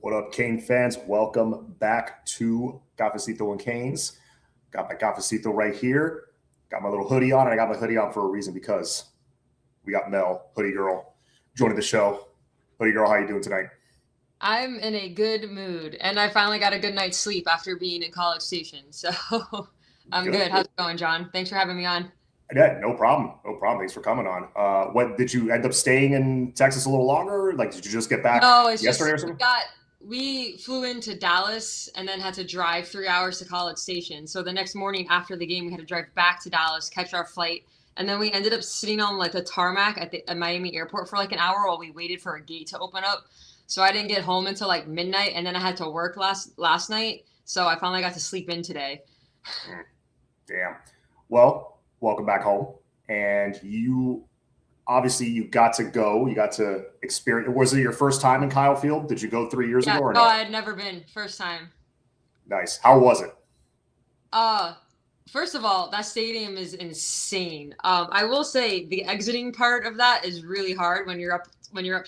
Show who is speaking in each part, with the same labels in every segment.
Speaker 1: What up, Kane fans? Welcome back to Cafecito and Canes. Got my Cafecito right here. Got my little hoodie on, and I got my hoodie on for a reason because we got Mel, Hoodie Girl, joining the show. Hoodie Girl, how you doing tonight?
Speaker 2: I'm in a good mood, and I finally got a good night's sleep after being in College Station. So I'm
Speaker 1: Good.
Speaker 2: good. How's it going, John? Thanks for having me on.
Speaker 1: Yeah, no problem. No problem. Thanks for coming on. What did you end up staying in Texas a little longer? Like, did you just get back
Speaker 2: No, it's
Speaker 1: yesterday
Speaker 2: just
Speaker 1: or something?
Speaker 2: we flew into Dallas and then had to drive 3 hours to College Station. So the next morning after the game, we had to drive back to Dallas, catch our flight, and then we ended up sitting on like the tarmac at Miami airport for like an hour while we waited for a gate to open up. So I didn't get home until like midnight, and then I had to work last night. So I finally got to sleep in today.
Speaker 1: Damn. Well, welcome back home. And you obviously you got to go. You got to experience. Was it your first time in Kyle Field? Did you go 3 years
Speaker 2: Yeah,
Speaker 1: ago or
Speaker 2: no,
Speaker 1: no?
Speaker 2: I had never been. First time.
Speaker 1: Nice. How was it?
Speaker 2: Uh, First of all, that stadium is insane. I will say the exiting part of that is really hard when you're up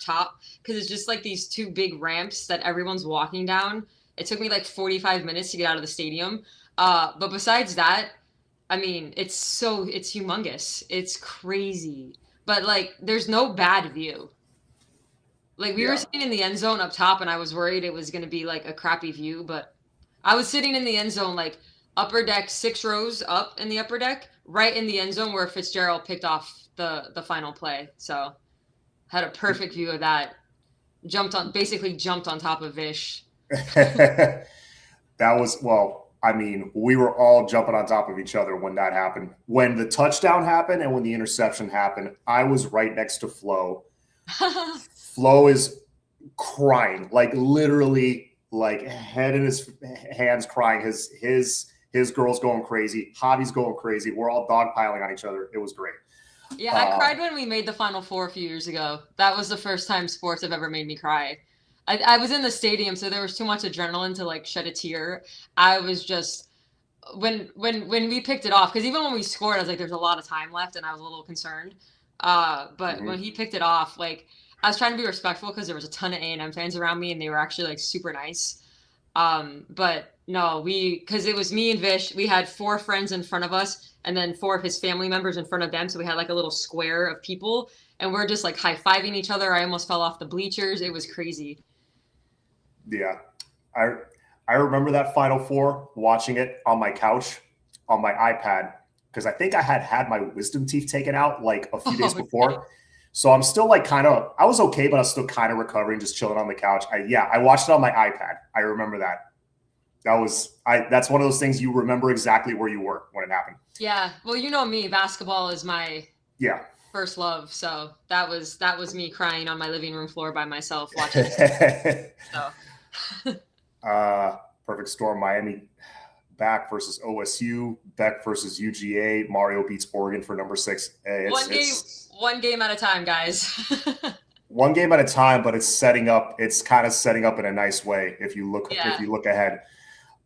Speaker 2: top because it's just like these two big ramps that everyone's walking down. It took me like 45 minutes to get out of the stadium. But besides that, I mean, it's humongous. It's crazy. But like there's no bad view. Like we were
Speaker 1: Yeah.
Speaker 2: sitting in the end zone up top and I was worried it was going to be like a crappy view, but I was sitting in the end zone like upper deck 6 rows up in the upper deck, right in the end zone where Fitzgerald picked off the final play. So had a perfect view of that. Basically jumped on top of Vish.
Speaker 1: That was, well, I mean, we were all jumping on top of each other when that happened. When the touchdown happened and when the interception happened, I was right next to Flo. Flo is crying, like literally, like head in his hands, crying. His girl's going crazy. Javi's going crazy. We're all dogpiling on each other. It was great.
Speaker 2: Yeah, I
Speaker 1: Uh,
Speaker 2: cried when we made the Final Four a few years ago. That was the first time sports have ever made me cry. I was in the stadium, so there was too much adrenaline to like shed a tear. I was just when we picked it off, because even when we scored, I was like, there's a lot of time left, and I was a little concerned. But when
Speaker 1: mhm.
Speaker 2: he picked it off, like I was trying to be respectful because there was a ton of A&M fans around me, and they were actually like super nice. But no, because it was me and Vish, we had four friends in front of us and then four of his family members in front of them. So we had like a little square of people and we're just like high fiving each other. I almost fell off the bleachers. It was crazy.
Speaker 1: Yeah, I I remember that Final Four watching it on my couch on my iPad because I think I had my wisdom teeth taken out like a few days
Speaker 2: Oh, dang.
Speaker 1: before. So I'm still like kind of I was okay, but I was still kind of recovering, just chilling on the couch. I watched it on my iPad. I remember that. That's one of those things you remember exactly where you were when it happened.
Speaker 2: Yeah. Well, you know me, basketball is my
Speaker 1: Yeah.
Speaker 2: first love. So that was me crying on my living room floor by myself watching this. So
Speaker 1: uh, perfect storm. Miami back versus OSU. Beck versus UGA. Mario beats Oregon for number six. Hey,
Speaker 2: one game,
Speaker 1: it's
Speaker 2: one game at a time, guys.
Speaker 1: one game at a time, but it's setting up. It's kind of setting up in a nice way if you
Speaker 2: Yeah.
Speaker 1: look ahead.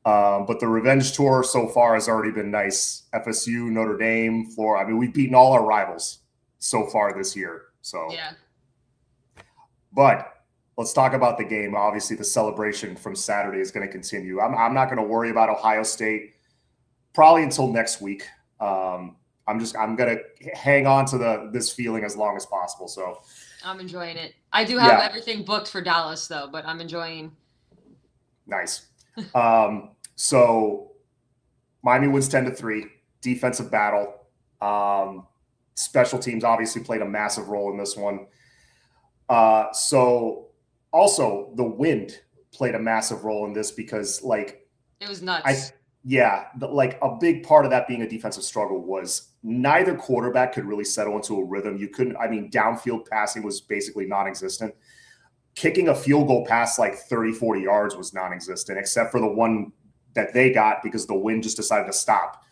Speaker 1: But the revenge tour so far has already been nice. FSU, Notre Dame, Florida. I mean, we've beaten all our rivals so far this year. So,
Speaker 2: Yeah.
Speaker 1: but let's talk about the game. Obviously, the celebration from Saturday is going to continue. I'm not going to worry about Ohio State probably until next week. I'm going to hang on to this feeling as long as possible. So,
Speaker 2: I'm enjoying it. I do have
Speaker 1: yeah,
Speaker 2: everything booked for Dallas though, but I'm enjoying.
Speaker 1: nice. So Miami wins 10-3. Defensive battle. Um, Special teams obviously played a massive role in this one. So also the wind played a massive role in this because like
Speaker 2: It was
Speaker 1: I
Speaker 2: nuts.
Speaker 1: yeah, like a big part of that being a defensive struggle was neither quarterback could really settle into a rhythm. You couldn't, I mean, downfield passing was basically non-existent. Kicking a field goal past like 30, 40 yards was non-existent, except for the one that they got because the wind just decided to stop.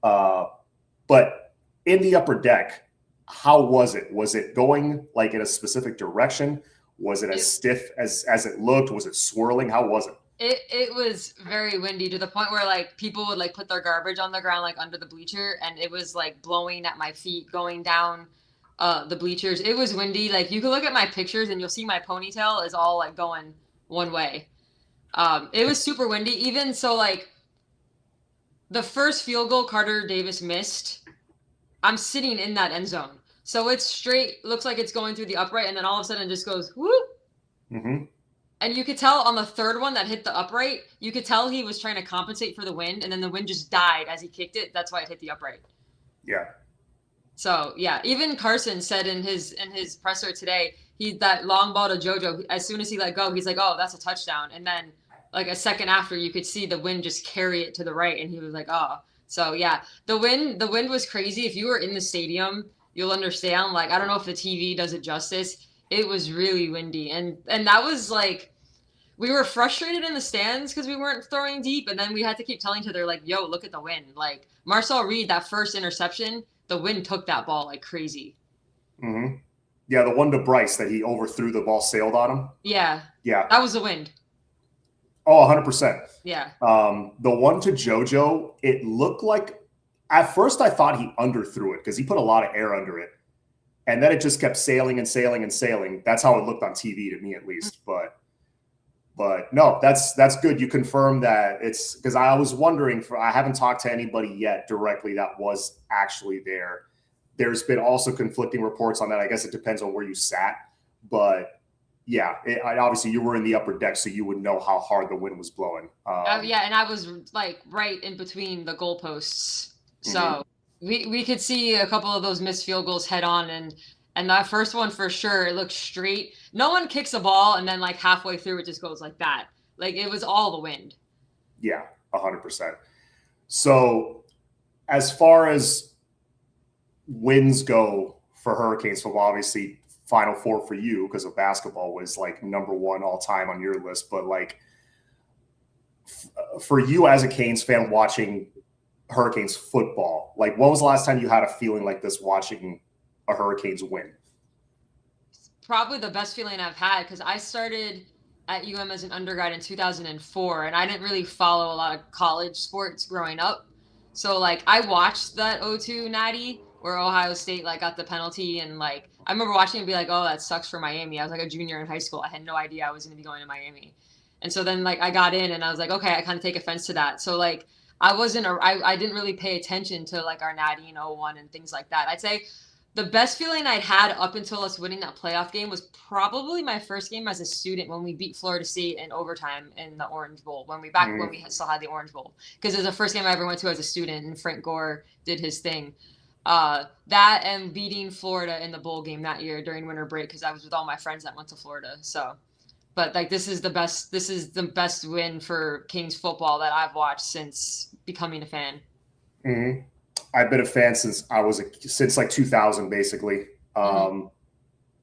Speaker 1: Uh, but in the upper deck, how was it? Was it going like in a specific direction? Was it as
Speaker 2: It
Speaker 1: stiff as it looked? Was it swirling? How was it?
Speaker 2: it was very windy to the point where like people would like put their garbage on the ground like under the bleacher and it was like blowing at my feet going down the bleachers. It was windy. Like you can look at my pictures and you'll see my ponytail is all like going one way. It was super windy. Even so, like the first field goal Carter Davis missed, I'm sitting in that end zone. So it's straight, looks like it's going through the upright, and then all of a sudden it just goes whoop.
Speaker 1: Mm-hmm.
Speaker 2: And you could tell on the third one that hit the upright, you could tell he was trying to compensate for the wind, and then the wind just died as he kicked it. That's why it hit the upright.
Speaker 1: Yeah.
Speaker 2: So yeah, even Carson said in his presser today, that long ball to JoJo, as soon as he let go, he's like, "Oh, that's a touchdown." And then like a second after, you could see the wind just carry it to the right, and he was like, "Oh." So yeah, the wind was crazy. If you were in the stadium, you'll understand. Like I don't know if the TV does it justice. It was really windy, and that was like we were frustrated in the stands because we weren't throwing deep, and then we had to keep telling each other like, "Yo, look at the wind!" Like Marcel Reed, that first interception, the wind took that ball like crazy.
Speaker 1: Mm-hmm. Yeah, the one to Bryce that he overthrew, the ball sailed on him.
Speaker 2: Yeah,
Speaker 1: Yeah.
Speaker 2: that was the wind.
Speaker 1: Oh, 100%.
Speaker 2: Yeah.
Speaker 1: The one to JoJo, it looked like at first I thought he underthrew it because he put a lot of air under it. And then it just kept sailing and sailing and sailing. That's how it looked on TV to me, at least. But no, that's good. You confirmed that it's because I was wondering. I haven't talked to anybody yet directly that was actually there. There's been also conflicting reports on that. I guess it depends on where you sat, but yeah, obviously you were in the upper deck, so you would know how hard the wind was blowing.
Speaker 2: Yeah, and I was like right in between the goalposts, so we could see a couple of those missed field goals head on, and that first one for sure, it looked straight. No one kicks a ball and then like halfway through it just goes like that. Like it was all the wind.
Speaker 1: Yeah, 100%. So as far as wins go for Hurricanes football, obviously Final Four for you because of basketball was like number one all time on your list. But like for you as a Canes fan watching Hurricanes football, like when was the last time you had a feeling like this watching a Hurricanes win?
Speaker 2: Probably the best feeling I've had because I started at as an undergrad in 2004, and I didn't really follow a lot of college sports growing up. So like I watched that 0-2 natty where Ohio State like got the penalty, and like I remember watching and be like, "Oh, that sucks for Miami." I was like a junior in high school. I had no idea I was going to be going to Miami. And so then like I got in and I was like, "Okay, I kind of take offense to that." So like I didn't really pay attention to like our natty in 01 and things like that. I'd say the best feeling I'd had up until us winning that playoff game was probably my first game as a student when we beat Florida State in overtime in the Orange Bowl when we still had the Orange Bowl, because it was the first game I ever went to as a student and Frank Gore did his thing. That and beating Florida in the bowl game that year during winter break because I was with all my friends that went to Florida. So, but like this is the best win for Kings football that I've watched since becoming a fan.
Speaker 1: Mm-hmm. I've been a fan since like 2000, basically.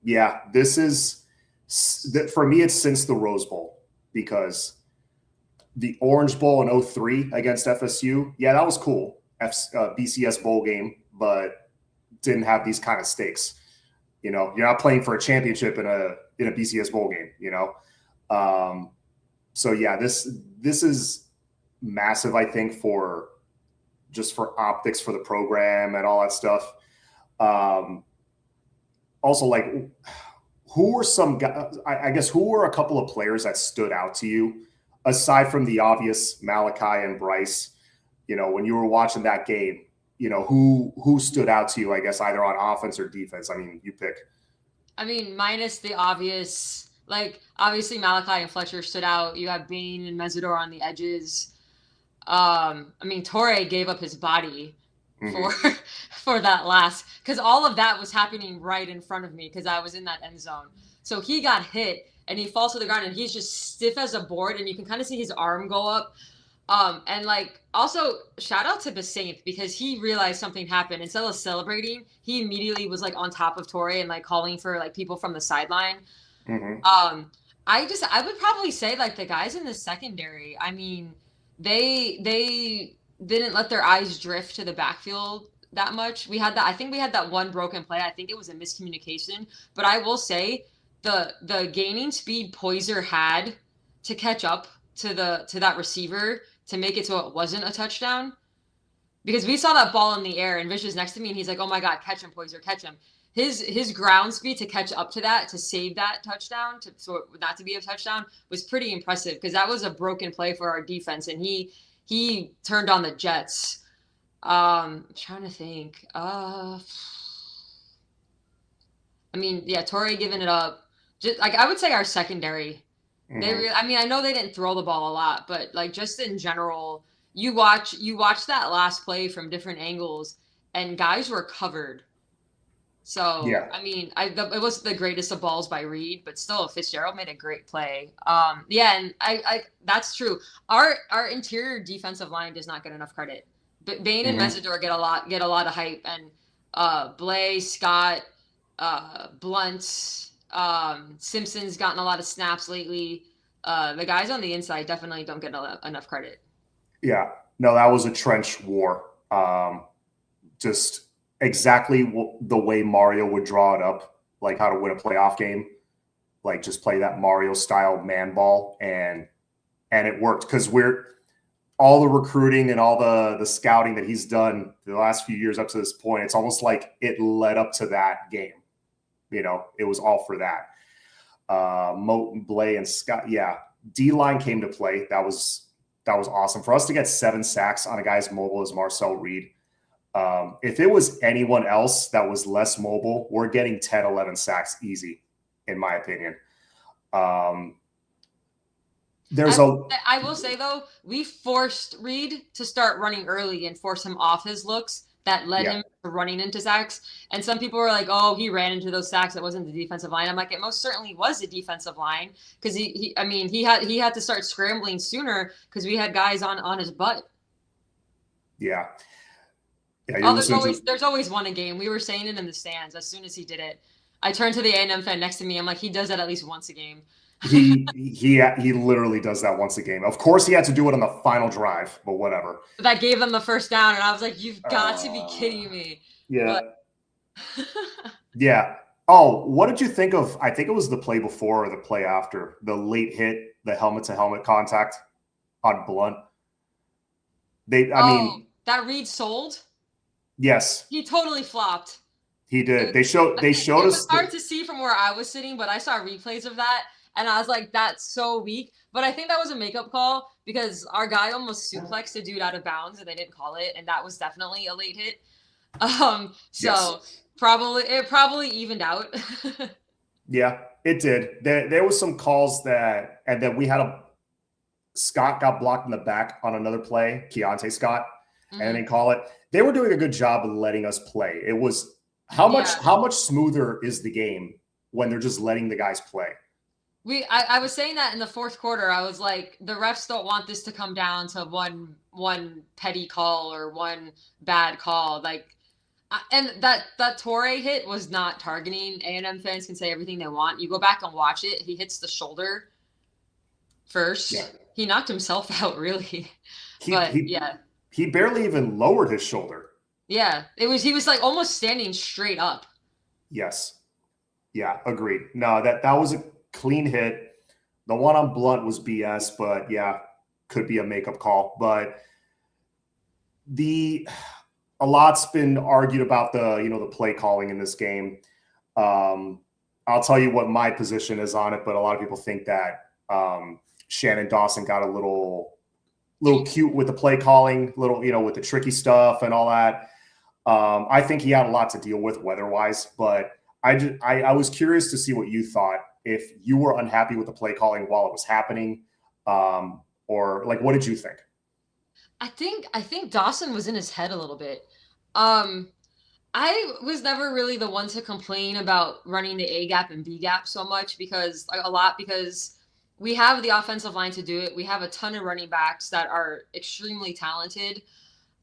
Speaker 1: Yeah, this is for me. It's since the Rose Bowl because the Orange Bowl in 03 against FSU. Yeah, that was cool. BCS bowl game, but didn't have these kind of stakes. You know, you're not playing for a championship in a BCS bowl game. You know, so yeah, this is massive. I think for optics for the program and all that stuff. Also, like, who were some guys, I guess, who were a couple of players that stood out to you aside from the obvious Malachi and Bryce? You know, when you were watching that game, you know, who stood out to you, I guess, either on offense or defense? I mean, you pick.
Speaker 2: I mean, minus the obvious, like, obviously Malachi and Fletcher stood out. You have Bane and Mesidor on the edges. I mean, Torre gave up his body for that last, because all of that was happening right in front of me because I was in that end zone. So he got hit and he falls to the ground and he's just stiff as a board and you can kind of see his arm go up. And like also shout out to Basaint because he realized something happened. Instead of celebrating, he immediately was like on top of Torre and like calling for like people from the sideline. I would probably say like the guys in the secondary, I mean, they didn't let their eyes drift to the backfield that much. I think we had that one broken play. I think it was a miscommunication, but I will say the gaining speed Poyser had to catch up to that receiver to make it so it wasn't a touchdown, because we saw that ball in the air and Vish is next to me and he's like, "Oh my God, catch him, Poyser, catch him." his ground speed to catch up to that, to save that touchdown, so not to be a touchdown, was pretty impressive because that was a broken play for our defense, and he turned on the Jets. I'm trying to think. I mean, yeah, Torrey giving it up. Just like I would say, our secondary. I mean, I know they didn't throw the ball a lot, but like just in general, you watch that last play from different angles, and guys were covered. So
Speaker 1: Yeah.
Speaker 2: I mean, it wasn't the greatest of balls by Reed, but still, Fitzgerald made a great play. Yeah, and I that's true. Our interior defensive line does not get enough credit. But Bane and
Speaker 1: Hmm.
Speaker 2: Mesidor get a lot of hype, and Blay, Scott, Blunt, Simpson's gotten a lot of snaps lately. The guys on the inside definitely don't get enough credit.
Speaker 1: Yeah. No, that was a trench war. Just exactly the way Mario would draw it up, like how to win a playoff game, like just play that Mario style man ball, and it worked because we're all the recruiting and all the scouting that he's done the last few years up to this point. It's almost like it led up to that game. It was all for that. Moten, Blay, and Scott. Yeah, D line came to play. That was awesome for us to get 7 sacks on a guy as mobile as Marcel Reed. If it was anyone else that was less mobile, we're getting 10, 11 sacks easy, in my opinion. There's
Speaker 2: I will say though, we forced Reed to start running early and force him off his looks. That led
Speaker 1: yeah,
Speaker 2: him to running into sacks. And some people were like, "Oh, he ran into those sacks. It wasn't the defensive line." I'm like, it most certainly was the defensive line because I mean, he had to start scrambling sooner because we had guys on his butt.
Speaker 1: yeah, yeah. You're
Speaker 2: Oh, there's
Speaker 1: listening
Speaker 2: always
Speaker 1: to
Speaker 2: there's always one a game. We were saying it in the stands as soon as he did it. I turned to the A&M fan next to me. I'm like, he does that at least once a game.
Speaker 1: he literally does that once a game. Of course, he had to do it on the final drive, but whatever.
Speaker 2: That gave them the first down, and I was like, "You've got to be
Speaker 1: Uh,
Speaker 2: kidding me!"
Speaker 1: yeah,
Speaker 2: But
Speaker 1: yeah. Oh, what did you think of? I think it was the play before or the play after the late hit, the helmet to helmet contact on Blunt. I
Speaker 2: oh,
Speaker 1: mean,
Speaker 2: that Reed sold.
Speaker 1: yes,
Speaker 2: He totally flopped.
Speaker 1: he
Speaker 2: It
Speaker 1: did.
Speaker 2: was,
Speaker 1: They showed
Speaker 2: it was
Speaker 1: us
Speaker 2: hard
Speaker 1: that.
Speaker 2: to see from where I was sitting, but I saw replays of that, and I was like, "That's so weak." But I think that was a makeup call because our guy almost suplexed a dude out of bounds, and they didn't call it, and that was definitely a late hit. So
Speaker 1: Yes,
Speaker 2: it probably evened out.
Speaker 1: yeah, it did. There was some calls and then we had Scott got blocked in the back on another play, Keontae Scott, and
Speaker 2: Mhm.
Speaker 1: they call it. They were doing a good job of letting us play. It was how much smoother is the game when they're just letting the guys play?
Speaker 2: I was saying that in the fourth quarter. I was like, the refs don't want this to come down to one petty call or one bad call. Like, and that Torre hit was not targeting. A&M fans can say everything they want. You go back and watch it. He hits the shoulder
Speaker 1: Yeah,
Speaker 2: first. He knocked himself out, really.
Speaker 1: he
Speaker 2: But
Speaker 1: he
Speaker 2: yeah,
Speaker 1: he barely even lowered his shoulder.
Speaker 2: yeah. He was like almost standing straight up.
Speaker 1: Yes, yeah, agreed. No, that was a clean hit. The one on Blunt was BS, but yeah, could be a makeup call. But the a lot's been argued about the play calling in this game. Um, I'll tell you what my position is on it, but a lot of people think that Shannon Dawson got a little cute with the play calling, little with the tricky stuff and all that. I think he had a lot to deal with weather-wise, but I was curious to see what you thought if you were unhappy with the play calling while it was happening, or like what did you think?
Speaker 2: I think Dawson was in his head a little bit. Um, I was never really the one to complain about running the A gap and B gap so much because like, a lot because we have the offensive line to do it. We have a ton of running backs that are extremely talented.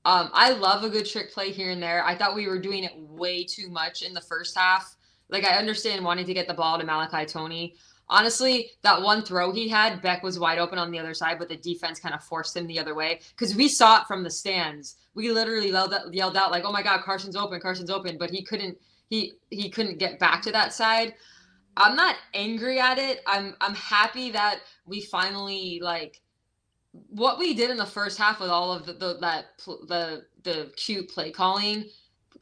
Speaker 2: I love a good trick play here and there. I thought we were doing it way too much in the first half. Like I understand wanting to get the ball to Malachi Tony. Honestly, that one throw he had, Beck was wide open on the other side, but the defense kind of forced him the other way because we saw it from the stands. We literally yelled out like, "Oh my God, Carson's open, Carson's open!" But he couldn't. He couldn't get back to that side. I'm not angry at it. I'm happy that we finally like what we did in the first half with all of the cute play calling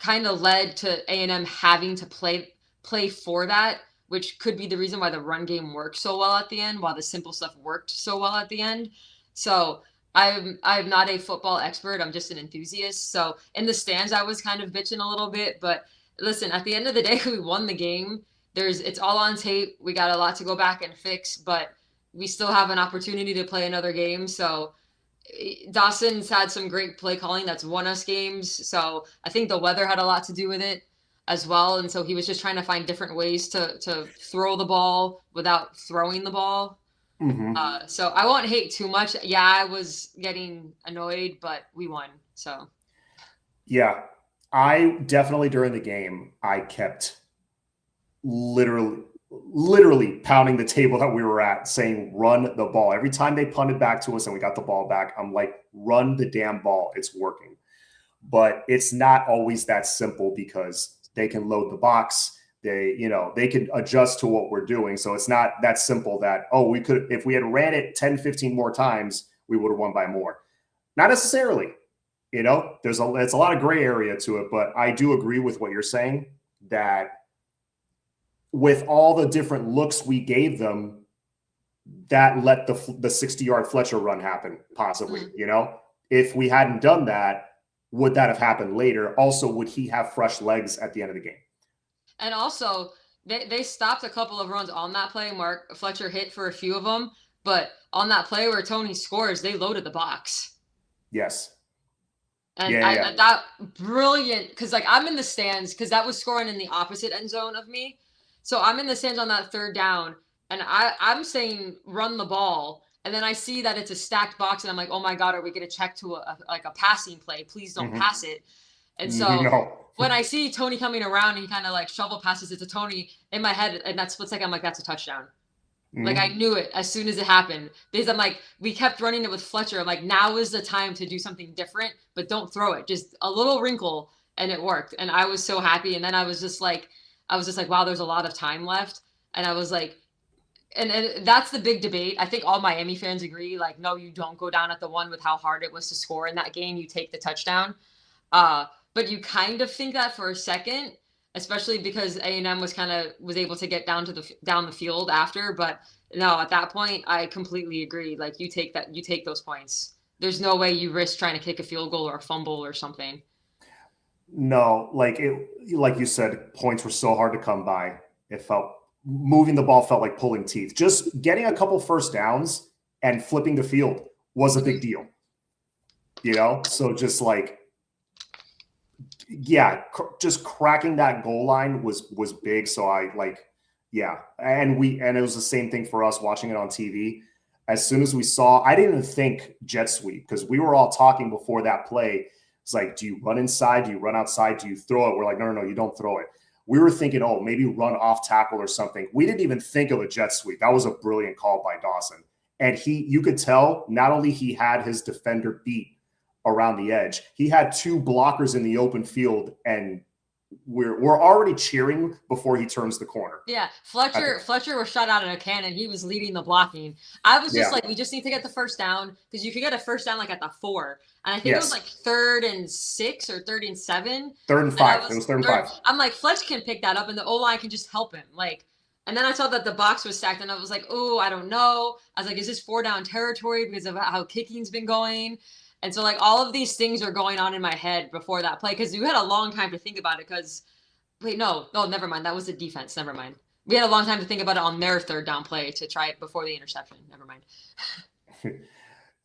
Speaker 2: kind of led to A&M having to play for that, which could be the reason why the run game worked so well at the end, while the simple stuff worked so well at the end. So I'm not a football expert. I'm just an enthusiast. So in the stands, I was kind of bitching a little bit, but listen, at the end of the day, we won the game. It's all on tape. We got a lot to go back and fix, but we still have an opportunity to play another game. So Dawson's had some great play calling that's won us games. So I think the weather had a lot to do with it as well. And so he was just trying to find different ways to throw the ball without throwing the ball. So I won't hate too much. Yeah, I was getting annoyed, but we won. So
Speaker 1: yeah, I definitely during the game, I kept literally pounding the table that we were at saying, run the ball. Every time they punted back to us and we got the ball back, I'm like, run the damn ball. It's working. But it's not always that simple because they can load the box. They can adjust to what we're doing. So it's not that simple that, we could, if we had ran it 10, 15 more times, we would have won by more. Not necessarily. It's a lot of gray area to it, but I do agree with what you're saying that with all the different looks we gave them, that let the 60-yard Fletcher run happen, possibly. If we hadn't done that, would that have happened later? Also, would he have fresh legs at the end of the game?
Speaker 2: And also, they stopped a couple of runs on that play. Mark Fletcher hit for a few of them, but on that play where Tony scores, they loaded the box.
Speaker 1: Yes.
Speaker 2: And that brilliant, because I'm in the stands, because that was scoring in the opposite end zone of me. So I'm in the stands on that third down, and I'm saying run the ball. And then I see that it's a stacked box, and I'm like, oh my God, are we going to check to a passing play? Please don't pass it. And so when I see Tony coming around, and he kind of shovel passes it to Tony, in my head, and that split second, I'm like, that's a touchdown. I knew it as soon as it happened, because I'm like, we kept running it with Fletcher. I'm like, now is the time to do something different, but don't throw it. Just a little wrinkle, and it worked. And I was so happy. And then I was just like, wow, there's a lot of time left. And I was like, and that's the big debate. I think all Miami fans agree, no, you don't go down at the one with how hard it was to score in that game. You take the touchdown. But you kind of think that for a second, especially because A&M was able to get down the field after. But no, at that point, I completely agree. You take those points. There's no way you risk trying to kick a field goal or a fumble or something.
Speaker 1: No, like you said, points were so hard to come by. Moving the ball felt like pulling teeth. Just getting a couple first downs and flipping the field was a big deal. So just just cracking that goal line was big. So and it was the same thing for us watching it on TV. As soon as we saw, I didn't even think jet sweep, because we were all talking before that play. It's like, do you run inside? Do you run outside? Do you throw it? We're like, no, you don't throw it. We were thinking, maybe run off tackle or something. We didn't even think of a jet sweep. That was a brilliant call by Dawson. And you could tell not only he had his defender beat around the edge, he had two blockers in the open field, and we're already cheering before he turns the corner.
Speaker 2: Yeah, Fletcher was shot out of a cannon. He was leading the blocking. I was just we just need to get the first down, because you could get a first down at the 4. And I think it was 3rd and 6 or 3rd and 7.
Speaker 1: 3rd and 5. It was 3rd and 5.
Speaker 2: I'm like, Fletch can pick that up, and the O-line can just help him. And then I saw that the box was stacked, and I was like, oh, I don't know. I was like, is this 4-down territory because of how kicking's been going? And so all of these things are going on in my head before that play, because you had a long time to think about it. Because never mind. That was the defense. Never mind. We had a long time to think about it on their 3rd down play to try it before the interception. Never mind.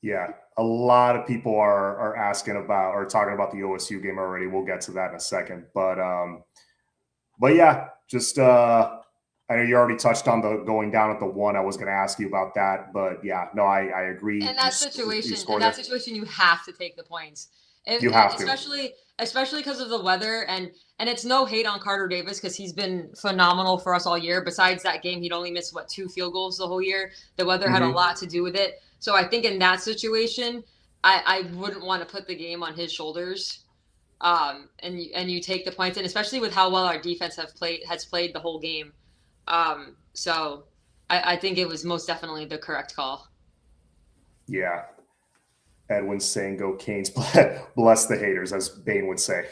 Speaker 1: Yeah, a lot of people are asking about or talking about the OSU game already. We'll get to that in a second, but yeah, just I know you already touched on the going down at the 1. I was going to ask you about that, but yeah, no, I agree.
Speaker 2: In that situation, you have to take the points.
Speaker 1: You have
Speaker 2: especially because of the weather, and it's no hate on Carter Davis, because he's been phenomenal for us all year. Besides that game, he'd only missed 2 field goals the whole year. The weather had a lot to do with it. So I think in that situation, I wouldn't want to put the game on his shoulders. And you take the points, and especially with how well our defense has played the whole game. So I think it was most definitely the correct call.
Speaker 1: Yeah. Edwin saying go Canes, bless the haters, as Bane would say.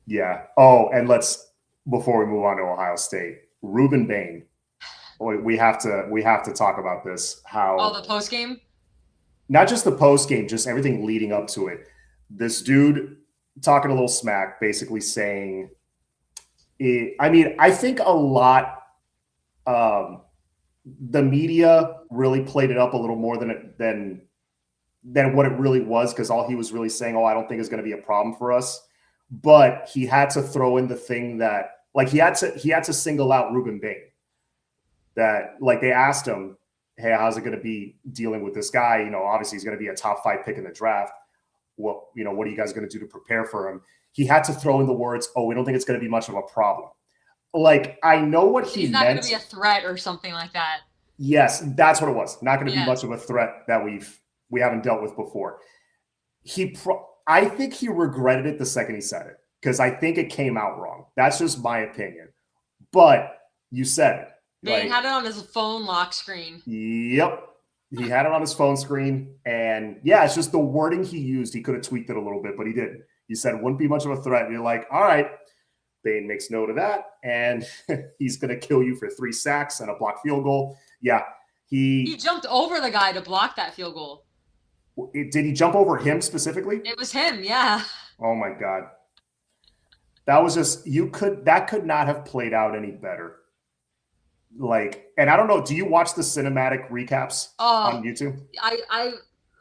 Speaker 1: Yeah. Oh, and before we move on to Ohio State, Ruben Bane. We have to talk about this.
Speaker 2: Oh,
Speaker 1: How
Speaker 2: the post game.
Speaker 1: not just the post game, just everything leading up to it. This dude talking a little smack, basically saying, I mean, I think a lot. Um, the media really played it up a little more than what it really was, because all he was really saying, "Oh, I don't think it's going to be a problem for us," but he had to throw in the thing that, like, he had to single out Ruben Bane. That, like, they asked him, "Hey, how's it going to be dealing with this guy? You know, obviously he's going to be a top 5 pick in the draft. What are you guys going to do to prepare for him?" He had to throw in the words, "Oh, we don't think it's going to be much of a problem." Like, I know what he
Speaker 2: He's not going to
Speaker 1: meant.
Speaker 2: be a threat or something like that.
Speaker 1: Yes, that's what it was. Not going to be
Speaker 2: Yeah.
Speaker 1: much of a threat that we haven't dealt with before. I think he regretted it the second he said it, because I think it came out wrong. That's just my opinion. But you said it.
Speaker 2: Bane
Speaker 1: Like,
Speaker 2: had it on his phone lock screen.
Speaker 1: yep. He had it on his phone screen. And yeah, it's just the wording he used. He could have tweaked it a little bit, but he didn't. He said it wouldn't be much of a threat. And you're like, all right. Bane makes note of that. And he's going to kill you for 3 sacks and a blocked field goal. Yeah.
Speaker 2: He jumped over the guy to block that field goal.
Speaker 1: Did he jump over him specifically?
Speaker 2: It was him, yeah.
Speaker 1: Oh my God. That was just, that could not have played out any better. Like, and I don't know, do you watch the cinematic recaps on YouTube?
Speaker 2: I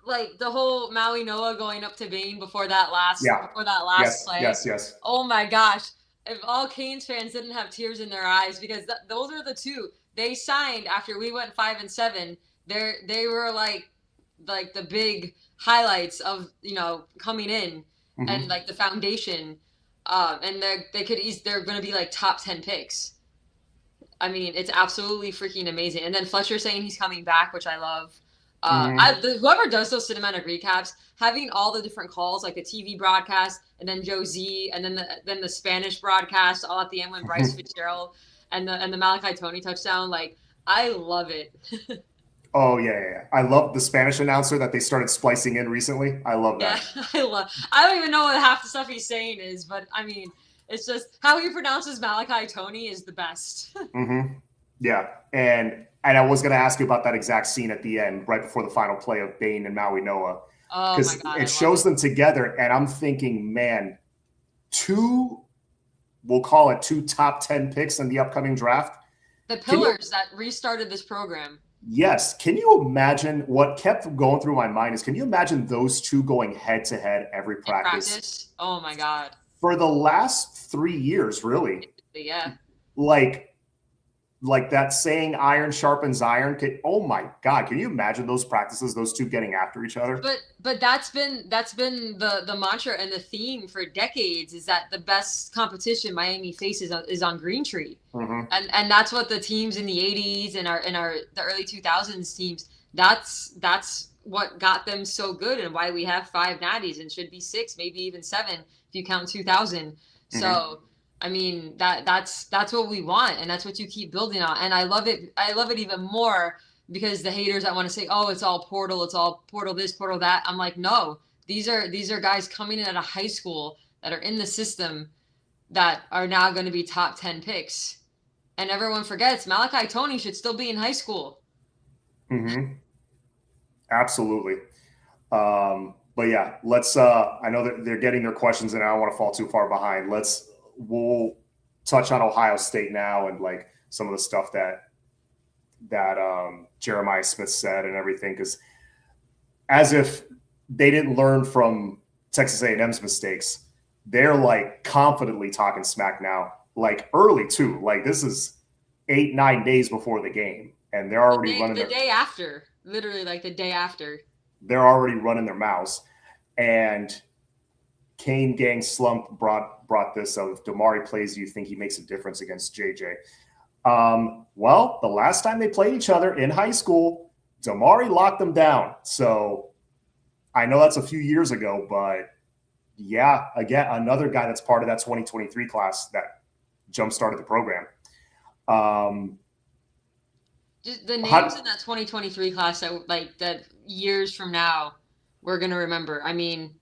Speaker 2: like the whole Maui Noah going up to Bane before that last
Speaker 1: Yes,
Speaker 2: play.
Speaker 1: yes.
Speaker 2: Oh my gosh. If all Canes fans didn't have tears in their eyes, because those are the two they signed after we went 5-7. They were like the big highlights of, coming in,
Speaker 1: Mm-hmm.
Speaker 2: and like the foundation. And they're going to be like top 10 picks. I mean, it's absolutely freaking amazing. And then Fletcher saying he's coming back, which I love. Whoever does those cinematic recaps, having all the different calls, like the TV broadcast, and then Joe Z, and then the Spanish broadcast, all at the end when Bryce Fitzgerald and the Malachi Tony touchdown, like, I love it.
Speaker 1: Oh yeah. I love the Spanish announcer that they started splicing in recently. I love that.
Speaker 2: Yeah, I don't even know what half the stuff he's saying is, but I mean, it's just how he pronounces Malachi Tony is the best.
Speaker 1: Mm-hmm. Yeah, and I was going to ask you about that exact scene at the end, right before the final play of Bane and Maui Noah,
Speaker 2: because
Speaker 1: it shows them together, and I'm thinking, man, we'll call it 2 top 10 picks in the upcoming draft.
Speaker 2: The pillars that restarted this program.
Speaker 1: Yes. Can you imagine what kept going through my mind is, can you imagine those two going head to head every practice?
Speaker 2: Oh my God.
Speaker 1: For the last 3 years, really.
Speaker 2: Yeah.
Speaker 1: Like that saying, iron sharpens iron. Oh my God. Can you imagine those practices, those two getting after each other?
Speaker 2: But that's been the mantra and the theme for decades, is that the best competition Miami faces is on Green Tree.
Speaker 1: Mm-hmm.
Speaker 2: And that's what the teams in the 80s and the early 2000s teams, that's what got them so good, and why we have 5 natties and should be 6, maybe even 7 if you count 2000. Mm-hmm. So I mean, that's what we want, and that's what you keep building on. And I love it even more, because the haters that want to say, oh, it's all portal this, portal that. I'm like, no, these are guys coming in out of high school that are in the system that are now going to be top 10 picks. And everyone forgets Malachi Tony should still be in high school.
Speaker 1: Mm-hmm. Absolutely. But yeah, let's I know that they're getting their questions and I don't want to fall too far behind. We'll touch on Ohio State now, and like some of the stuff that Jeremiah Smith said and everything, because as if they didn't learn from Texas A&M's mistakes, they're like confidently talking smack now, like early too. Like this is 8-9 days before the game, and they're already running
Speaker 2: the day after, literally like the day after. They're
Speaker 1: already running their mouths. And Kane Gang Slump brought this of, Damari plays, do you think he makes a difference against JJ? Well, the last time they played each other in high school, Damari locked them down. So I know that's a few years ago, but yeah, again, another guy that's part of that 2023 class that jump-started the program.
Speaker 2: Just the names in that 2023 class that years from now we're going to remember. I mean,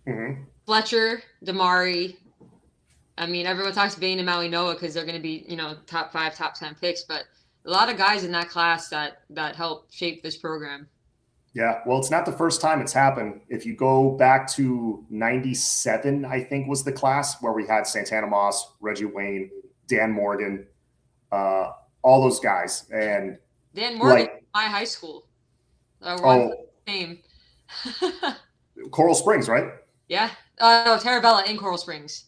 Speaker 2: mm-hmm. Fletcher, Damari, I mean, everyone talks Bane and Maui Noah because they're going to be, top 5, top 10 picks, but a lot of guys in that class that helped shape this program.
Speaker 1: Yeah, well, it's not the first time it's happened. If you go back to 97, I think was the class where we had Santana Moss, Reggie Wayne, Dan Morgan, uh, all those guys. And
Speaker 2: Dan Morgan,
Speaker 1: like,
Speaker 2: my high school, one
Speaker 1: oh,
Speaker 2: name.
Speaker 1: Coral Springs, right?
Speaker 2: Yeah. No, Terabella in Coral Springs.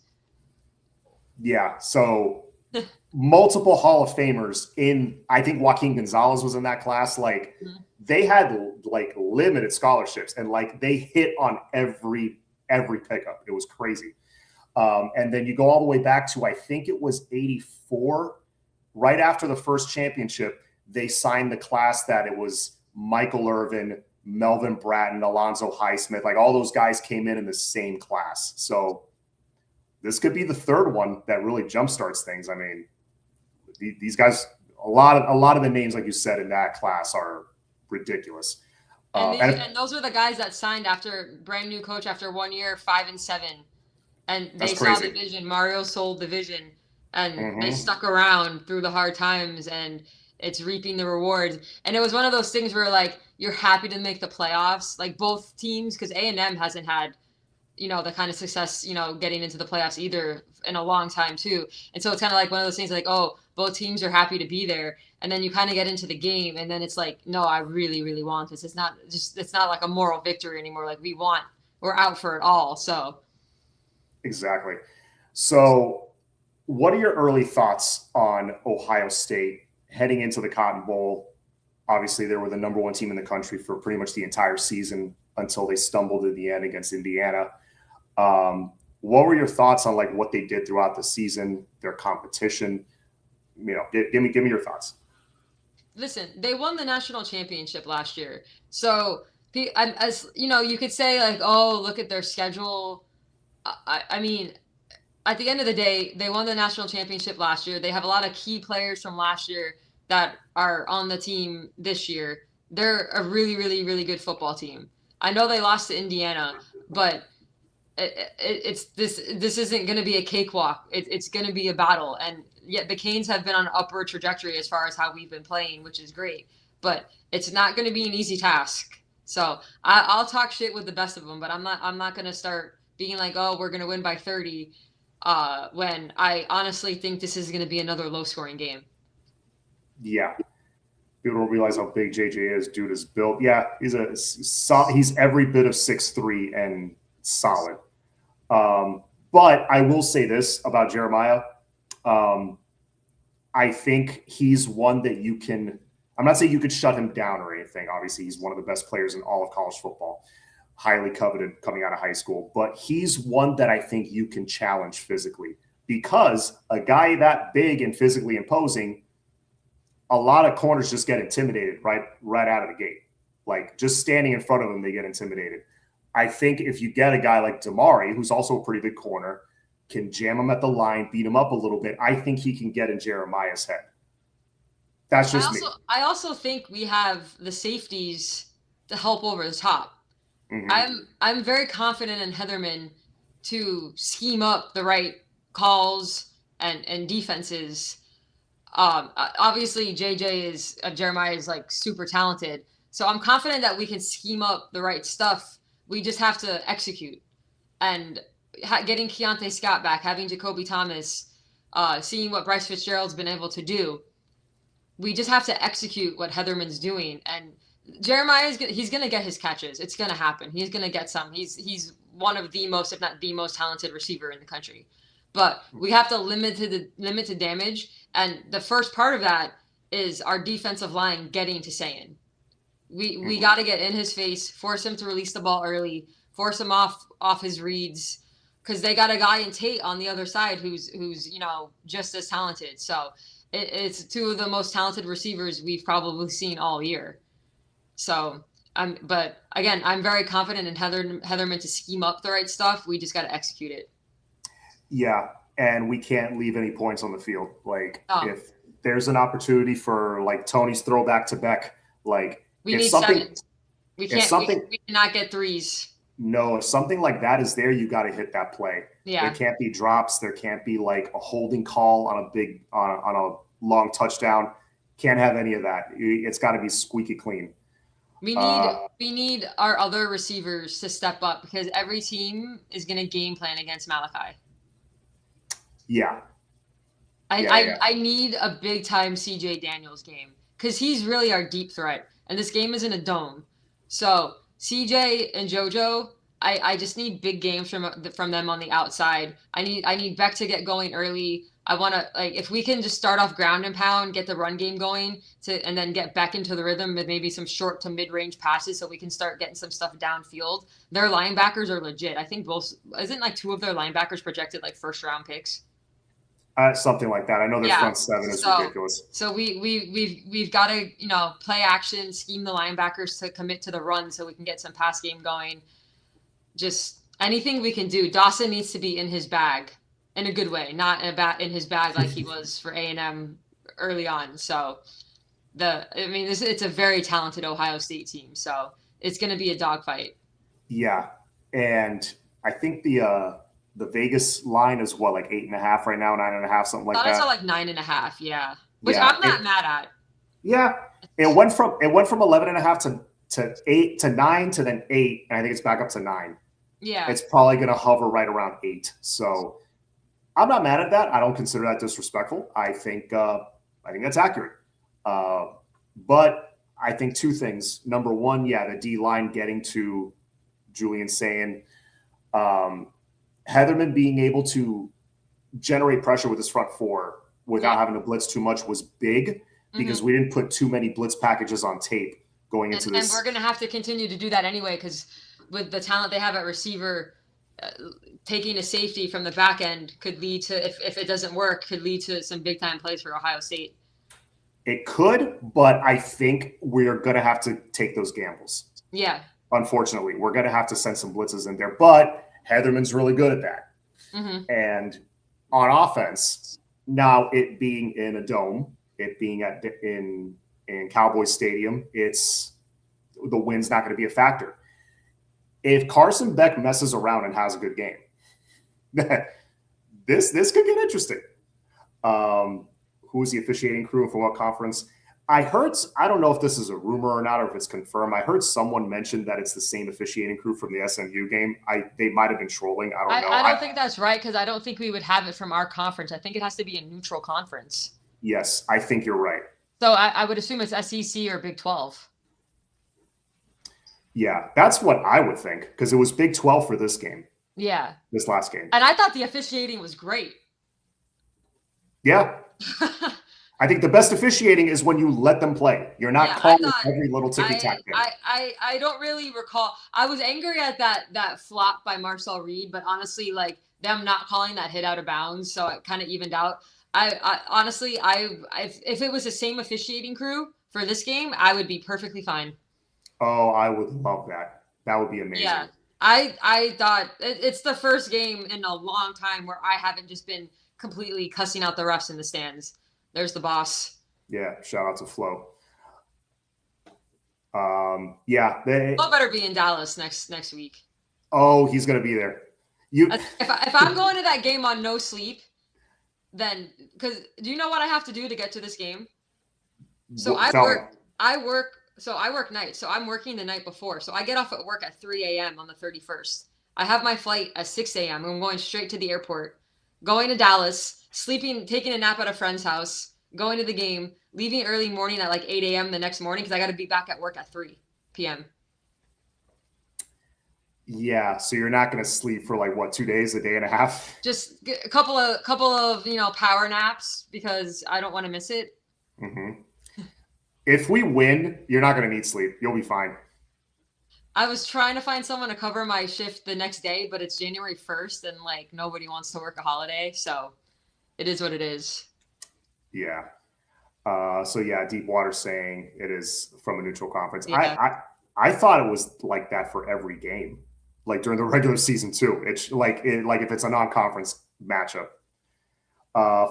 Speaker 1: Yeah. So multiple Hall of Famers in, I think Joaquin Gonzalez was in that class. Like, they had like limited scholarships, and like they hit on every pickup. It was crazy. And then you go all the way back to, I think it was 84, right after the first championship, they signed the class that it was Michael Irvin, Melvin Bratton, Alonzo Highsmith, like all those guys came in the same class. So this could be the third one that really jumpstarts things. I mean, these guys, a lot of the names, like you said, in that class are ridiculous.
Speaker 2: And those are the guys that signed after brand new coach after 1 year, 5-7, and they saw the vision. Mario sold the vision, and they stuck around through the hard times, and it's reaping the rewards. And it was one of those things where like you're happy to make the playoffs, like both teams, because A&M hasn't had the kind of success, getting into the playoffs either in a long time too. And so it's kind of like one of those things like, oh, both teams are happy to be there. And then you kind of get into the game and then it's like, no, I really, really want this. It's not like a moral victory anymore. Like we're out for it all. So.
Speaker 1: Exactly. So what are your early thoughts on Ohio State heading into the Cotton Bowl? Obviously, they were the number one team in the country for pretty much the entire season until they stumbled at the end against Indiana. What were your thoughts on like what they did throughout the season, their competition? Give me your thoughts.
Speaker 2: Listen, they won the national championship last year. So, as you could say like, oh, look at their schedule. I mean, at the end of the day, they won the national championship last year. They have a lot of key players from last year that are on the team this year. They're a really, really, really good football team. I know they lost to Indiana, but this isn't going to be a cakewalk. It's going to be a battle, and yet the Canes have been on an upward trajectory as far as how we've been playing, which is great. But it's not going to be an easy task. So I'll talk shit with the best of them, but I'm not going to start being like, oh, we're going to win by 30, when I honestly think this is going to be another low-scoring game.
Speaker 1: Yeah. People don't realize how big JJ is. Dude is built. Yeah, he's every bit of 6'3" and solid. But I will say this about Jeremiah. I think he's one that you can – I'm not saying you could shut him down or anything. Obviously, he's one of the best players in all of college football, highly coveted coming out of high school. But he's one that I think you can challenge physically, because a guy that big and physically imposing, a lot of corners just get intimidated right out of the gate. Like, just standing in front of him, they get intimidated. I think if you get a guy like Damari, who's also a pretty big corner, can jam him at the line, beat him up a little bit, I think he can get in Jeremiah's head. That's just me.
Speaker 2: I also think we have the safeties to help over the top. Mm-hmm. I'm very confident in Heatherman to scheme up the right calls and defenses. Obviously Jeremiah is like super talented. So I'm confident that we can scheme up the right stuff. We just have to execute. And getting Keontae Scott back, having Jacoby Thomas, seeing what Bryce Fitzgerald's been able to do. We just have to execute what Heatherman's doing. And Jeremiah he's going to get his catches. It's going to happen. He's going to get some. He's one of the most, if not the most talented receiver in the country. But we have to limit the damage. And the first part of that is our defensive line getting to Sayin. We got to get in his face, force him to release the ball early, force him off his reads, because they got a guy in Tate on the other side who's just as talented. So it's two of the most talented receivers we've probably seen all year. So but again, I'm very confident in Heatherman to scheme up the right stuff. We just got to execute it.
Speaker 1: Yeah, and we can't leave any points on the field. Like, if there's an opportunity for like Tony's throwback to Beck, like
Speaker 2: we need
Speaker 1: something,
Speaker 2: sevens. We cannot get threes.
Speaker 1: No, if something like that is there, you got to hit that play. There
Speaker 2: Yeah.
Speaker 1: can't be drops. There can't be like a holding call on a big on a long touchdown. Can't have any of that. It's got to be squeaky clean.
Speaker 2: We need
Speaker 1: Uh,
Speaker 2: we need our other receivers to step up because every team is going to game plan against Malachi.
Speaker 1: yeah,
Speaker 2: I,
Speaker 1: yeah,
Speaker 2: I
Speaker 1: yeah.
Speaker 2: I need a big time CJ Daniels game because he's really our deep threat, and this game is in a dome. So CJ and JoJo, I just need big games from them on the outside. I need Beck to get going early. I want to like if we can just start off ground and pound, get the run game going and then get back into the rhythm with maybe some short to mid range passes so we can start getting some stuff downfield. Their linebackers are legit. I think both isn't like two of their linebackers projected like first round picks.
Speaker 1: Something like that. I know their
Speaker 2: Yeah.
Speaker 1: front seven is
Speaker 2: So
Speaker 1: ridiculous.
Speaker 2: so we've got to play action, scheme the linebackers to commit to the run so we can get some pass game going. Just anything we can do. Dawson needs to be in his bag in a good way, not in his bag like he was for A&M early on. So it's a very talented Ohio State team. So it's going to be a dogfight.
Speaker 1: Yeah, and I think the Vegas line is what, like 8.5 right now, 9.5, something like
Speaker 2: Thought I
Speaker 1: that.
Speaker 2: saw like 9.5. Yeah, which
Speaker 1: Yeah,
Speaker 2: I'm not mad at.
Speaker 1: Yeah, it went from 11.5 to 8 to 9 to then 8, and I think it's back up to 9.
Speaker 2: Yeah.
Speaker 1: It's probably going to hover right around 8. So I'm not mad at that. I don't consider that disrespectful. I think that's accurate. But I think two things. Number one, yeah, the D line getting to Julian saying, Heatherman being able to generate pressure with his front four without having to blitz too much was big because we didn't put too many blitz packages on tape going into this.
Speaker 2: And we're going to have to continue to do that anyway because with the talent they have at receiver, taking a safety from the back end could lead to, if it doesn't work, could lead to some big time plays for Ohio State.
Speaker 1: It could, but I think we're going to have to take those gambles.
Speaker 2: Yeah.
Speaker 1: Unfortunately, we're going to have to send some blitzes in there, but Heatherman's really good at that. And on offense, now it being in a dome, it being in Cowboys Stadium, the wind's not going to be a factor. If Carson Beck messes around and has a good game, this could get interesting. Who's the officiating crew for what conference? I don't know if this is a rumor or not, or if it's confirmed. I heard someone mention that it's the same officiating crew from the SMU game. They might have been trolling. I don't know.
Speaker 2: I don't think that's right because I don't think we would have it from our conference. I think it has to be a neutral conference.
Speaker 1: Yes, I think you're right.
Speaker 2: So I would assume it's SEC or Big 12.
Speaker 1: Yeah, that's what I would think because it was Big 12 for this game.
Speaker 2: Yeah.
Speaker 1: This last game.
Speaker 2: And I thought the officiating was great.
Speaker 1: Yeah. I think the best officiating is when you let them play. You're not calling every little ticky-tack thing.
Speaker 2: I don't really recall. I was angry at that flop by Marcel Reed, but honestly, like them not calling that hit out of bounds, so it kind of evened out. I honestly, if it was the same officiating crew for this game, I would be perfectly fine.
Speaker 1: Oh, I would love that. That would be amazing.
Speaker 2: Yeah, I thought it's the first game in a long time where I haven't just been completely cussing out the refs in the stands. There's the boss.
Speaker 1: Yeah, shout out to Flo. Yeah,
Speaker 2: Flo better be in Dallas next week.
Speaker 1: Oh, he's gonna be there.
Speaker 2: If I'm going to that game on no sleep, then because do you know what I have to do to get to this game? So I work nights. So I'm working the night before. So I get off at work at 3 a.m. on the 31st. I have my flight at 6 a.m. I'm going straight to the airport, going to Dallas, sleeping, taking a nap at a friend's house, going to the game, leaving early morning at like 8 a.m. the next morning because I got to be back at work at 3 p.m.
Speaker 1: Yeah, so you're not going to sleep for like what, 2 days, a day and a half?
Speaker 2: Just a couple of power naps because I don't want to miss it.
Speaker 1: If we win, you're not going to need sleep. You'll be fine.
Speaker 2: I was trying to find someone to cover my shift the next day, but it's January 1st and like nobody wants to work a holiday, so it is what it is.
Speaker 1: Yeah. So yeah, Deepwater saying it is from a neutral conference.
Speaker 2: Yeah.
Speaker 1: I thought it was like that for every game, like during the regular season too. It's like if it's a non-conference matchup.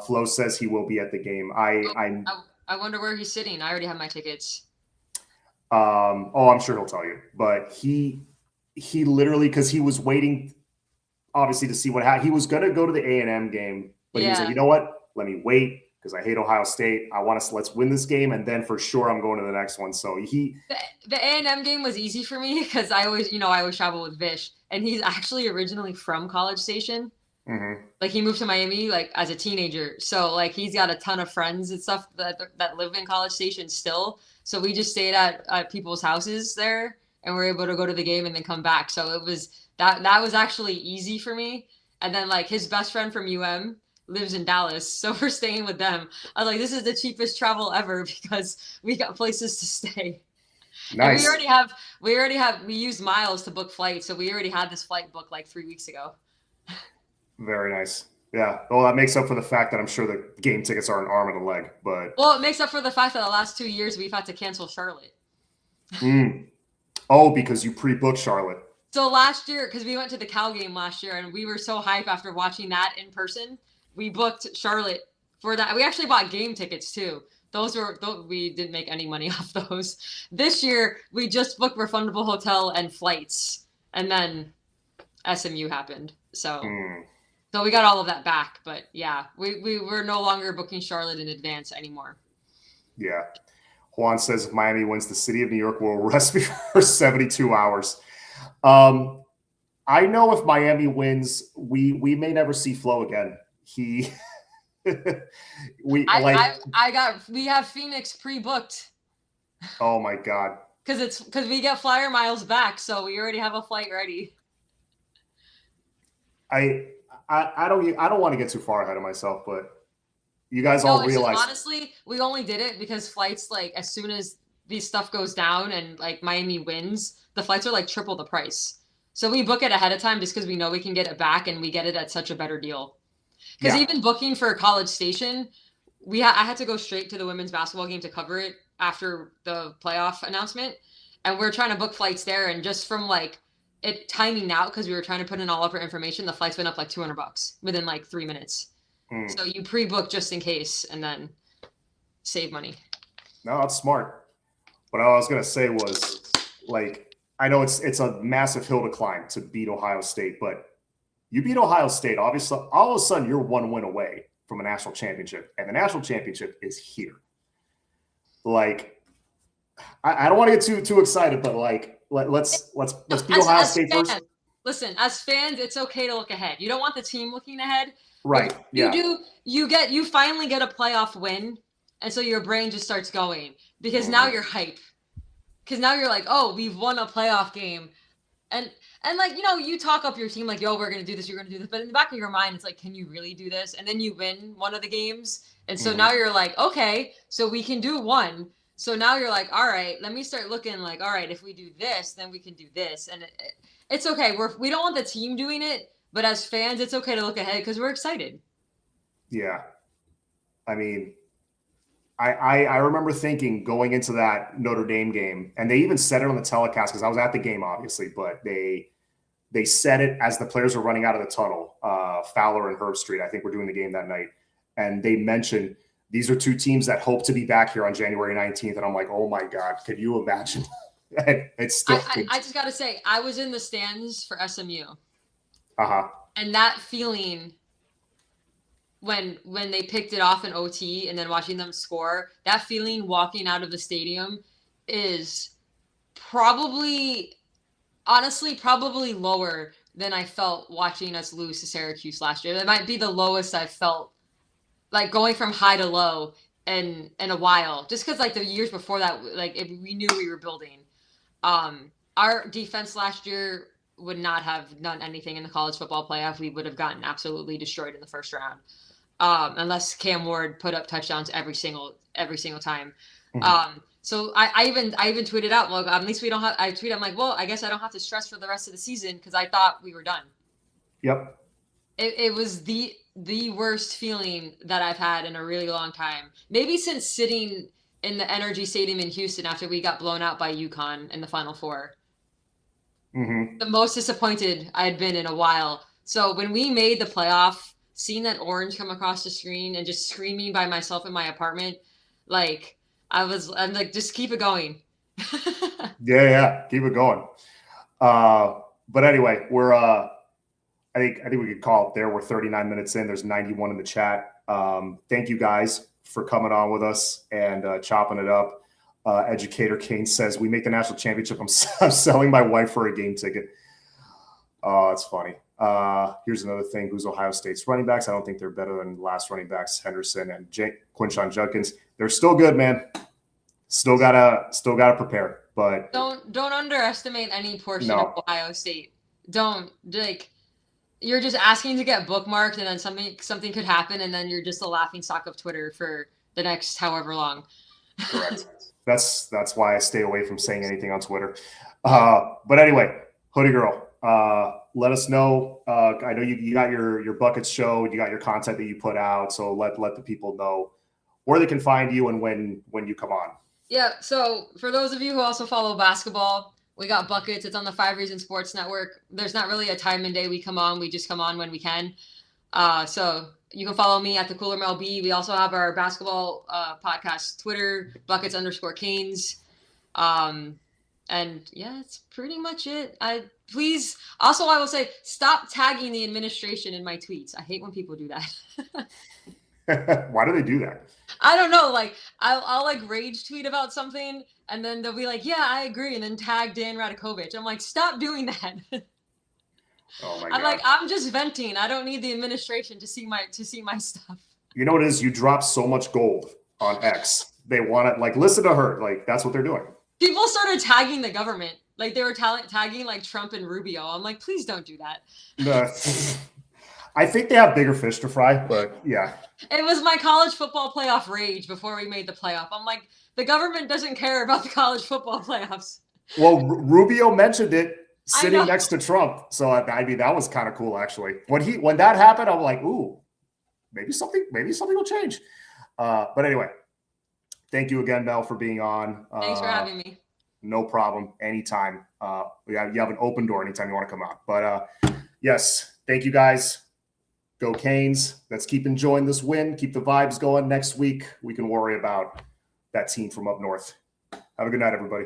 Speaker 1: Flo says he will be at the game.
Speaker 2: I wonder where he's sitting. I already have my tickets.
Speaker 1: I'm sure he'll tell you, but he literally, because he was waiting, obviously, to see what happened. He was going to go to the A&M game, but he was like, you know what? Let me wait because I hate Ohio State. I want us, let's win this game, and then for sure I'm going to the next one. So
Speaker 2: the A&M game was easy for me because I always travel with Vish, and he's actually originally from College Station. Like he moved to Miami like as a teenager, so like he's got a ton of friends and stuff that live in College Station still. So we just stayed at people's houses there, and we're able to go to the game and then come back. So it was that was actually easy for me. And then like his best friend from UM lives in Dallas, so we're staying with them. I was like, this is the cheapest travel ever because we got places to stay.
Speaker 1: nice.
Speaker 2: And we used miles to book flights, so we already had this flight booked like 3 weeks ago.
Speaker 1: Very nice. Yeah. Well, that makes up for the fact that I'm sure the game tickets are an arm and a leg, but
Speaker 2: it makes up for the fact that the last 2 years we've had to cancel Charlotte.
Speaker 1: Oh, because you pre-booked Charlotte.
Speaker 2: So last year, because we went to the Cal game last year, and we were so hyped after watching that in person, we booked Charlotte for that. We actually bought game tickets too. We didn't make any money off those. This year, we just booked refundable hotel and flights, and then SMU happened. So we got all of that back. But yeah, we were no longer booking Charlotte in advance anymore.
Speaker 1: Yeah. Juan says if Miami wins, the city of New York will arrest me for 72 hours. I know if Miami wins, we may never see Flo again. We have Phoenix pre-booked. Oh my God.
Speaker 2: Because we get flyer miles back, so we already have a flight ready.
Speaker 1: I don't want to get too far ahead of myself, but you guys all realize.
Speaker 2: Honestly, we only did it because flights, like as soon as this stuff goes down and like Miami wins, the flights are like triple the price. So we book it ahead of time just because we know we can get it back, and we get it at such a better deal. Because even booking for College Station, I had to go straight to the women's basketball game to cover it after the playoff announcement, and we're trying to book flights there, and just from like it timing out because we were trying to put in all of our information, the flights went up like $200 within like 3 minutes. So you pre-book just in case, and then save money.
Speaker 1: No, that's smart. What I was gonna say was, like, I know it's a massive hill to climb to beat Ohio State, but you beat Ohio State, obviously, all of a sudden you're one win away from a national championship, and the national championship is here. Like, I don't want to get too excited, but like, let's beat Ohio State first.
Speaker 2: Listen, as fans, it's okay to look ahead. You don't want the team looking ahead.
Speaker 1: Right.
Speaker 2: You finally get a playoff win, and so your brain just starts going because now you're hype. Because now you're like, oh, we've won a playoff game. And like, you talk up your team like, yo, we're going to do this, you're going to do this. But in the back of your mind, it's like, can you really do this? And then you win one of the games. And so now you're like, okay, so we can do one. So now you're like, all right, let me start looking like, all right, if we do this, then we can do this. And it's okay. We don't want the team doing it. But as fans, it's okay to look ahead because we're excited.
Speaker 1: Yeah. I mean, I remember thinking going into that Notre Dame game, and they even said it on the telecast because I was at the game, obviously, but they said it as the players were running out of the tunnel, Fowler and Herbstreit, I think were doing the game that night. And they mentioned these are two teams that hope to be back here on January 19th. And I'm like, oh my God, can you imagine? It's still.
Speaker 2: I just got to say, I was in the stands for SMU. And that feeling when they picked it off in OT and then watching them score, that feeling walking out of the stadium is honestly probably lower than I felt watching us lose to Syracuse last year. That might be the lowest I've felt, like going from high to low in a while, just because like the years before that, like we knew we were building. Our defense last year would not have done anything in the college football playoff. We would have gotten absolutely destroyed in the first round, unless Cam Ward put up touchdowns every single time. So I even tweeted out, well, at least we don't have. I'm like, well, I guess I don't have to stress for the rest of the season because I thought we were done.
Speaker 1: Yep.
Speaker 2: It was the worst feeling that I've had in a really long time. Maybe since sitting in the Energy Stadium in Houston after we got blown out by UConn in the Final Four. The most disappointed I had been in a while. So when we made the playoff, seeing that orange come across the screen and just screaming by myself in my apartment, like I'm like, just keep it going.
Speaker 1: Yeah, keep it going. But anyway, we're I think we could call it there. We're 39 minutes in. There's 91 in the chat. Thank you guys for coming on with us and chopping it up. Educator Kane says, we make the national championship. I'm selling my wife for a game ticket. Oh, that's funny. Here's another thing. Who's Ohio State's running backs? I don't think they're better than last running backs, Henderson and Quinshon Judkins. They're still good, man. Still gotta prepare. But
Speaker 2: don't underestimate any portion of Ohio State. Don't, like, you're just asking to get bookmarked, and then something could happen, and then you're just a laughing stock of Twitter for the next however long.
Speaker 1: Correct. That's why I stay away from saying anything on Twitter. But anyway, Hoodie Girl, let us know. I know you got your buckets showed, you got your content that you put out, so let the people know where they can find you and when you come on.
Speaker 2: Yeah, so for those of you who also follow basketball, we got buckets. It's on the 5 Reasons Sports Network. There's not really a time and day we come on. We just come on when we can. So you can follow me at the Cooler Mel B. We also have our basketball podcast Twitter, buckets_Canes. And yeah, it's pretty much it. I will say, stop tagging the administration in my tweets. I hate when people do that.
Speaker 1: Why do they do that?
Speaker 2: I don't know. Like, I'll like rage tweet about something, and then they'll be like, "Yeah, I agree," and then tag Dan Radakovich. I'm like, stop doing that.
Speaker 1: Oh my God.
Speaker 2: I'm like, I'm just venting. I don't need the administration to see my stuff.
Speaker 1: You know what it is? You drop so much gold on X. They want it. Like, listen to her. Like, that's what they're doing.
Speaker 2: People started tagging the government. Like, they were tagging like Trump and Rubio. I'm like, please don't do that.
Speaker 1: No. I think they have bigger fish to fry, but yeah.
Speaker 2: It was my college football playoff rage before we made the playoff. I'm like, the government doesn't care about the college football playoffs.
Speaker 1: Well, Rubio mentioned it sitting next to Trump. So I mean, that was kind of cool, actually. When that happened, I'm like, ooh, maybe something will change. But anyway, thank you again, Mel, for being on.
Speaker 2: Thanks for having me.
Speaker 1: No problem. Anytime. You have an open door anytime you want to come out. But yes, thank you guys. Go Canes. Let's keep enjoying this win. Keep the vibes going. Next week, we can worry about that team from up north. Have a good night, everybody.